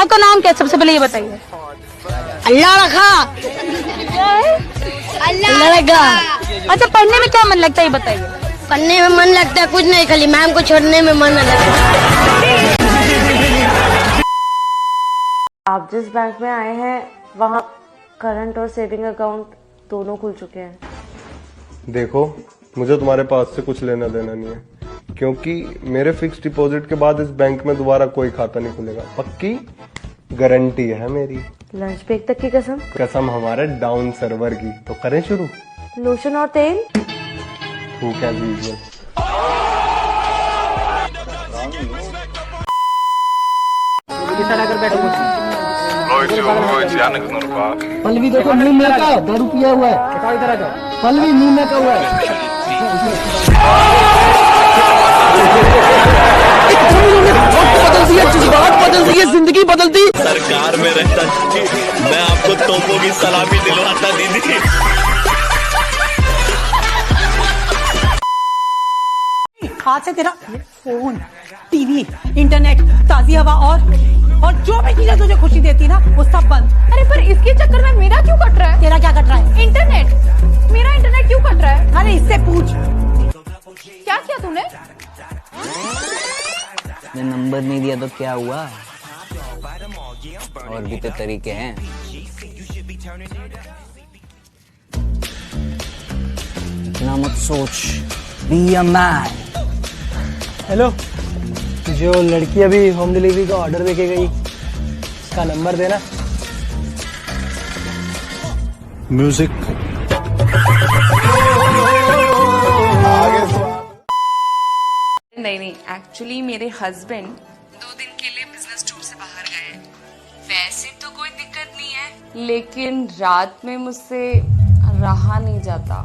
आपका नाम क्या है सबसे पहले ये बताइए। अल्लाह रखा। अल्लाह रखा। अच्छा पढ़ने में क्या मन लगता है ये बताइए। पढ़ने में मन लगता है कुछ नहीं, खाली मैम को छोड़ने में मन लगता है। आप जिस बैंक में आए हैं वहाँ करंट और सेविंग अकाउंट दोनों खुल चुके हैं। देखो मुझे तुम्हारे पास से कुछ लेना देना नहीं है, क्योंकि मेरे फिक्स डिपॉजिट के बाद इस बैंक में दोबारा कोई खाता नहीं खुलेगा। पक्की गारंटी है मेरी। लंच ब्रेक तक की कसम। कसम हमारे डाउन सर्वर की। तो करें शुरू। लोशन और तेल ठीक है यूजुअल। पल्लवी देखो मुंह में का दारू पिया हुआ है। पल्लवी मुंह में का हुआ है। जज्बात बदलती है, जिंदगी बदलती। सरकार में रहता मैं आपको तोपों की सलामी दिलवाता दीदी। हाथ से तेरा फोन, टीवी, इंटरनेट, ताजी हवा और जो भी चीजें तुझे खुशी देती ना वो सब बंद। अरे पर इसके चक्कर में मेरा क्यों कट रहा है? तेरा क्या कट रहा है? इंटरनेट। मेरा इंटरनेट क्यों कट रहा है? अरे इससे पूछ। क्या किया तूने? मैं नंबर नहीं दिया तो क्या हुआ? और भी तो तरीके हैं। इतना मत सोच। Be a man. हेलो, जो लड़की अभी होम डिलीवरी का ऑर्डर देके गई उसका नंबर देना। म्यूजिक। नहीं, एक्चुअली मेरे हस्बैंड 2 दिन के लिए बिजनेस टूर से बाहर गए हैं। वैसे तो कोई दिक्कत नहीं है, लेकिन रात में मुझसे रहा नहीं जाता।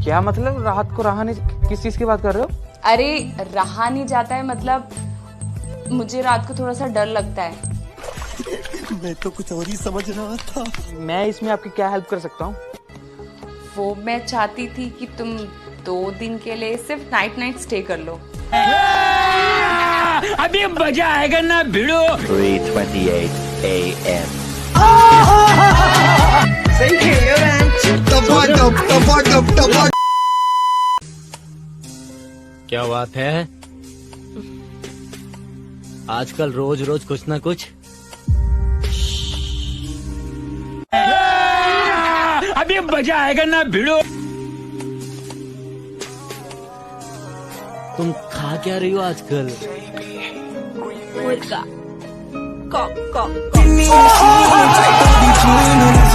क्या मतलब राहत को रहा नहीं? किस चीज की बात कर रहे हो? अरे रहा नहीं जाता है मतलब मुझे रात को थोड़ा सा डर लगता है। मैं तो कुछ और ही समझ रहा था। मैं इसमें आपकी क्या हेल्प कर सकता हूँ? वो मैं चाहती थी कि तुम 2 दिन के लिए सिर्फ नाइट स्टे कर लो। अभी मजा आएगा ना भिड़ो। 3:28 AM। क्या बात है? आजकल रोज रोज कुछ ना कुछ। अभी मजा आएगा ना भिड़ो। तुम खा क्या रही हो आजकल? मुर्गा।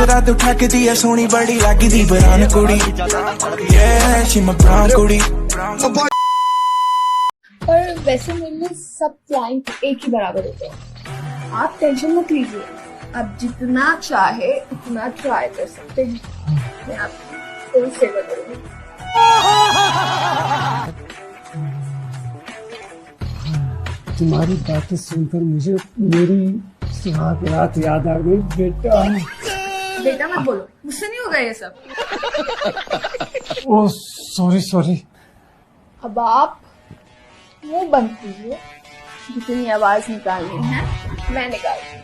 रात उठा के दिया सोनी बड़ी लागी दी बरान कुड़ी। पर वैसे मेरे लिए सब क्लाइंट एक ही बराबर होते हैं। आप टेंशन मत लीजिए, आप जितना चाहे उतना ट्राई कर सकते हैं। मैं आपकी फुल सेवा करूंगी। तुम्हारी बातें सुनकर मुझे मेरी सुहाग रात याद आ गई। बेटा बेटा मत बोलो, मुझसे नहीं होगा ये सब। Oh sorry. अब आप मुंह बंद कीजिए, जितनी आवाज निकालनी है मैं निकालती हूँ।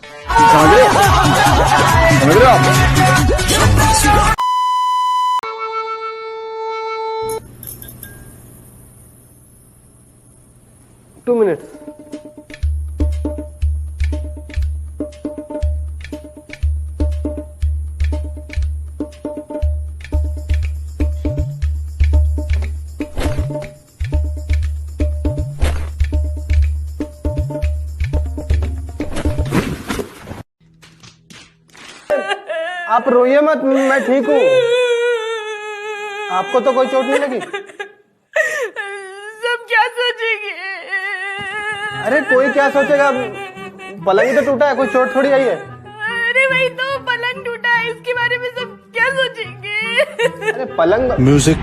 2 minutes। आप रोइए मत, मैं ठीक हूँ। आपको तो कोई चोट नहीं लगी? सब क्या सोचेंगे? अरे कोई क्या सोचेगा, पलंग तो टूटा है, कोई चोट थोड़ी आई है। अरे वही तो, पलंग टूटा है, इसके बारे में सब क्या सोचेंगे? अरे पलंग। म्यूजिक।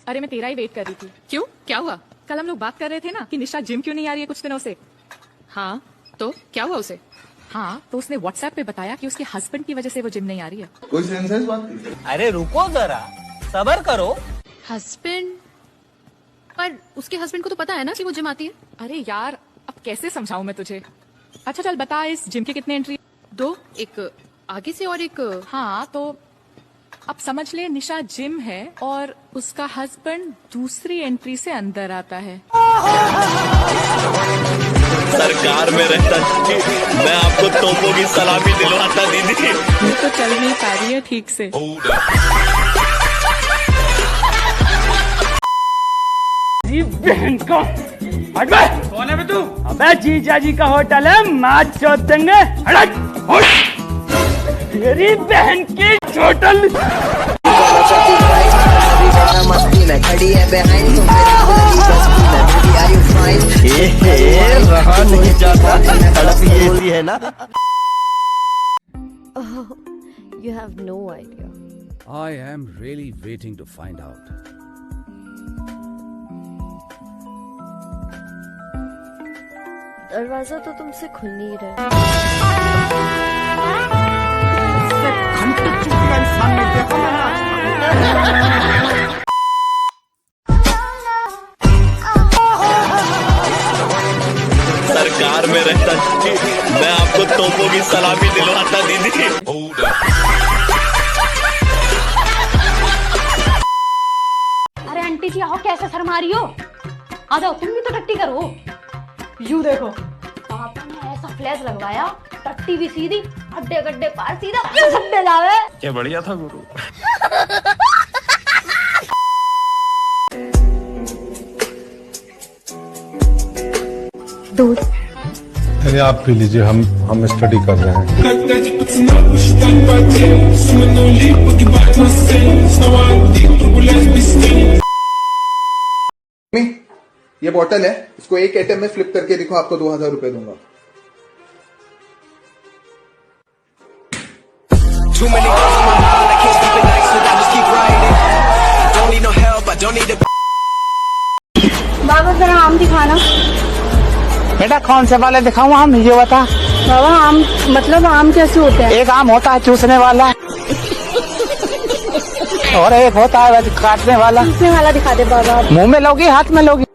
अरे मैं तेरा ही वेट कर रही थी। क्यों, क्या हुआ? कल हम लोग बात कर रहे थे ना कि निशा जिम क्यों नहीं आ रही है कुछ दिनों से। हाँ तो क्या हुआ उसे? हाँ, तो उसने व्हाट्सएप पे बताया कि उसके हस्बैंड की वजह से वो जिम नहीं आ रही है। कोई सेंस है इस बात की? अरे रुको जरा, सबर करो। हस्बैंड? पर उसके हस्बैंड को तो पता है ना कि वो जिम आती है। अरे यार, अब कैसे समझाऊं मैं तुझे। अच्छा चल बता, इस जिम के कितने एंट्री? 2, एक आगे से और एक। हाँ तो अब समझ ले, निशा जिम है और उसका हस्बैंड दूसरी एंट्री से अंदर आता है। सरकार में रहता मैं आपको तोपों की सलामी दिलवाता दीदी। ये तो चल नहीं पा रही है ठीक से। बहन को हट बे। कौन है बे तू? अबे जीजा जी का होटल है, माच चौथ देंगे। तेरी बहन की होटल। रहा नहीं जाता, तड़प ये है ना। You have no idea. I am really waiting to find out. दरवाजा तो तुमसे खुल नहीं रहा। सरकार में रहता मैं आपको तोपों की सलामी दिलवाता दीदी। अरे आंटी जी आओ, कैसे शर्मा रही हो? आ जाओ, तुम भी तो टट्टी करो। यू देखो, पापा ने ऐसा फ्लैश लगवाया, टट्टी भी सीधी, अड्डे गड्ढे पार सीधा गड्ढे लावे। क्या बढ़िया था गुरु। दूध। अरे आप पी लीजिए, हम स्टडी कर रहे हैं। ये बॉटल है, इसको एक एटम में फ्लिप करके दिखो, आपको 2000 रुपए दूंगा। बाबा जरा आम दिखाना। बेटा कौन से वाले दिखाऊं आम, ये बता। बाबा आम मतलब आम कैसे होते हैं? एक आम होता है चूसने वाला, और एक होता है काटने वाला। चूसने वाला दिखा दे बाबा। मुंह में लोगी, हाथ में लोगी।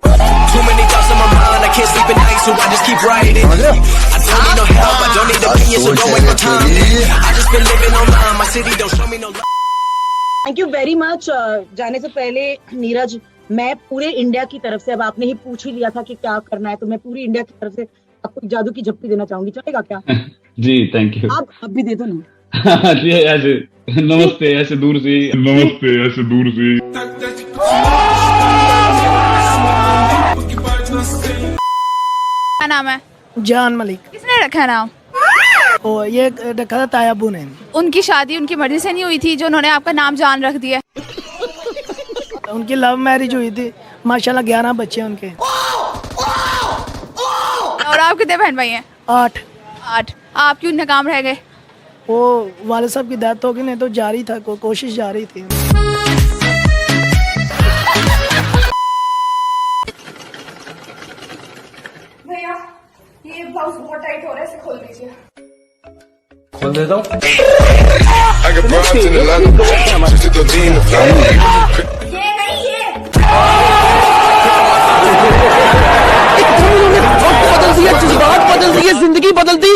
Thank you very much. जाने से पहले नीरज, मैं पूरे इंडिया की तरफ से, अब आपने ही पूछ ही लिया था कि क्या करना है, तो मैं पूरी इंडिया की तरफ से आपको जादू की झप्पी देना चाहूंगी, चलेगा क्या? जी थैंक यू। आप अब भी दे दो ना। जी ऐसे नमस्ते, ऐसे दूर से नमस्ते, ऐसे दूर से। क्या नाम है? जान मलिक। किसने रखा नाम? ओ ये रखा था तायाबू ने। उनकी शादी उनकी मर्जी से नहीं हुई थी जो उन्होंने आपका नाम जान रख दिया? उनकी लव मैरिज हुई थी, माशाल्लाह 11 बच्चे हैं उनके। और आप कितने बहन भाई हैं? 8। आप क्यों नाकाम रह गए? वो वाले साहब की डेथ हो गई, नहीं तो जारी था, कोशिश जारी थी। भैया ये ब्लाउज बहुत टाइट हो रहा है, इसे खोल दीजिए। खोल देता हूँ। ये नहीं, ये बदलती है, जज्बात बदलती है, जिंदगी बदलती।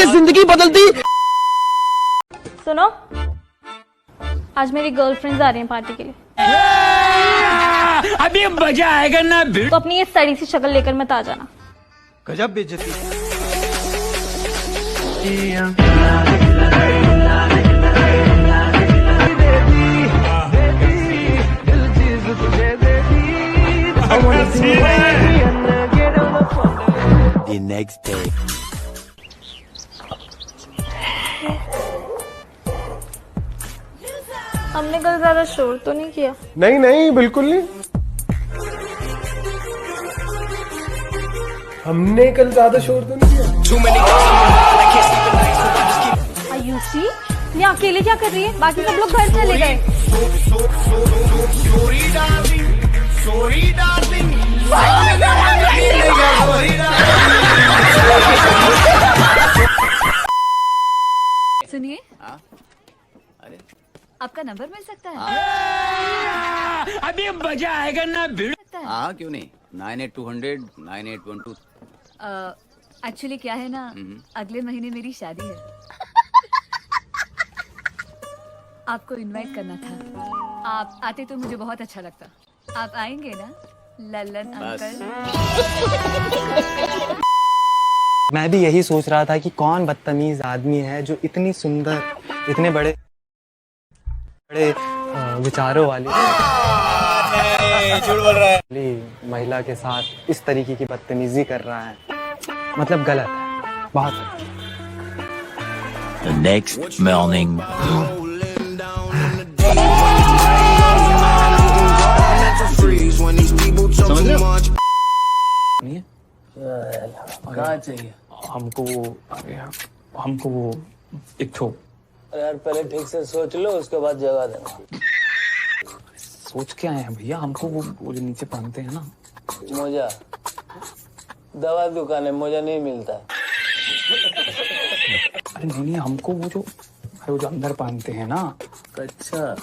जिंदगी बदलती। सुनो, आज मेरी गर्लफ्रेंड्स आ रही हैं पार्टी के लिए। अभी मजा आएगा ना। तो अपनी ये सड़ी सी शक्ल लेकर मत आ जाना। गजब बेइज्जती। The next day. हमने कल ज्यादा शोर तो नहीं किया? नहीं बिल्कुल नहीं। हमने कल ज्यादा शोर तो नहीं किया। आयुषी ये अकेले क्या कर रही है? बाकी सब लोग घर चले गए। सुनिए, आपका नंबर मिल सकता है? अभी मजा आएगा ना भिड़। हाँ क्यों नहीं, 9820 9812। एक्चुअली क्या है ना, अगले महीने मेरी शादी है। आपको इनवाइट करना था, आप आते तो मुझे बहुत अच्छा लगता। आप आएंगे ना लल्लन अंकल? मैं भी यही सोच रहा था कि कौन बदतमीज आदमी है जो इतनी सुंदर, इतने बड़े विचारों वाली महिला के साथ इस तरीके की बदतमीजी कर रहा है। मतलब गलत है, बहुत। The next morning. कहाँ चाहिए हमको? हमको वो एक ठो। यार पहले ठीक से सोच लो, उसके बाद जगह देना। सोच के आए हैं भैया, हमको वो जो नीचे पहनते हैं ना मोजा। दवा दुकान है, मोजा नहीं मिलता। अरे नहीं, हमको वो जो अंदर पहनते हैं ना। कच्चा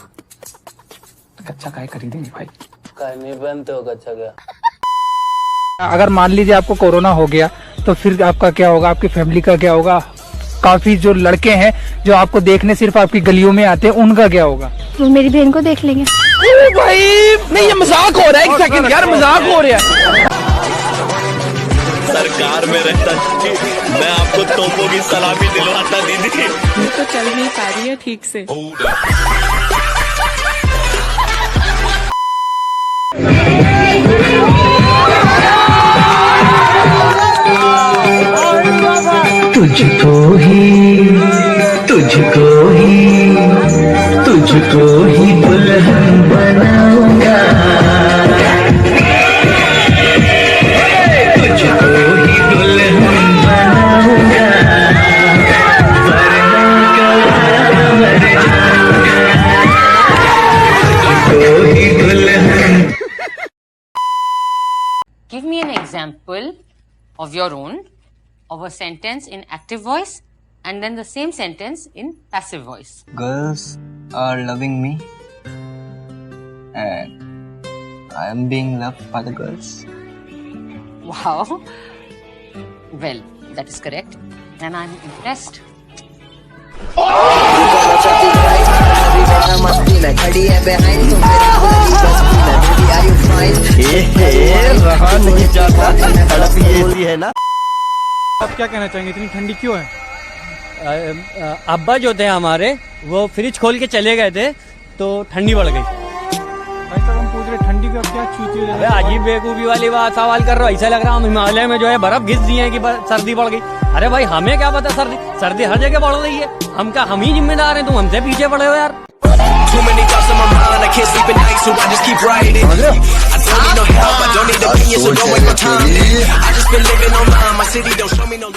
कच्चा काय खरीदेंगे भाई? काय नहीं पहनते हो कच्चा क्या? अगर मान लीजिए आपको कोरोना हो गया तो फिर आपका क्या होगा, आपकी फैमिली का क्या होगा? काफी जो लड़के हैं जो आपको देखने सिर्फ आपकी गलियों में आते हैं, उनका क्या होगा? वो मेरी बहन को देख लेंगे। भाई नहीं, ये मजाक हो रहा है। एक सेकंड यार, मजाक हो रहा है। सरकार में रहता मैं आपको तोपों की सलामी दिलवाता दीदी। तो चल नहीं पा रही है ठीक से। तुझको ही दुल्हन बनाऊंगा, तुझको ही दुल्हन बनाऊंगा, वरना कल मर जाऊंगा, तुझको ही दुल्हन। Give me an example of your own of a sentence in active voice and then the same sentence in passive voice. Girls are loving me and I am being loved by the girls. Wow. Well, that is correct and I'm impressed. रहा नहीं जाता, सड़क ये ऐसी है ना। आप क्या कहना चाहेंगे, इतनी ठंडी क्यों है? अब्बा जो थे हमारे, वो फ्रिज खोल के चले गए थे तो ठंडी बढ़ गई। भाई साहब हम पूछ रहे ठंडी का क्या चूती है? अरे अजीब बेवकूफी वाली बात सवाल कर रहे हो। ऐसा लग रहा है हम हिमालय में जो है बर्फ घिस दिए कि सर्दी बढ़ गई। अरे भाई हमें क्या पता, सर्दी हर जगह बढ़ रही है। हम ही जिम्मेदार हैं, तुम हमसे पीछे पड़े हो यार। Too many thoughts in my mind, I can't sleep at night, so I just keep writing. I don't need no help, I don't need opinions, so don't waste my time. I just been living online, my city don't show me no